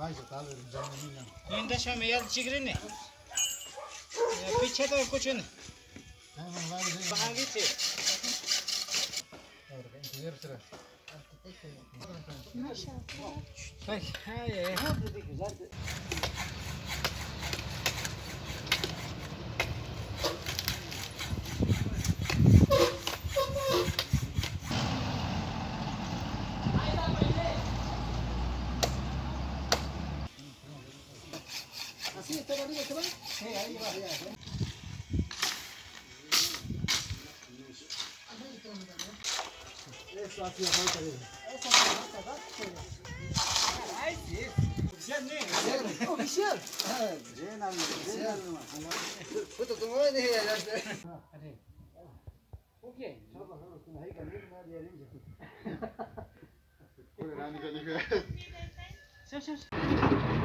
In दशा में याद चिगरे ने पीछे तो कुछ नहीं आगे थे Así está la liga, ¿se va? Ahí va, ya. Eso hacía falta de eso. Eso hacía falta acá. Ay, sí. Oficial, ¿no? Oficial. Oficial. Puto, tú me ves, dije. Okay. Şaş şaş.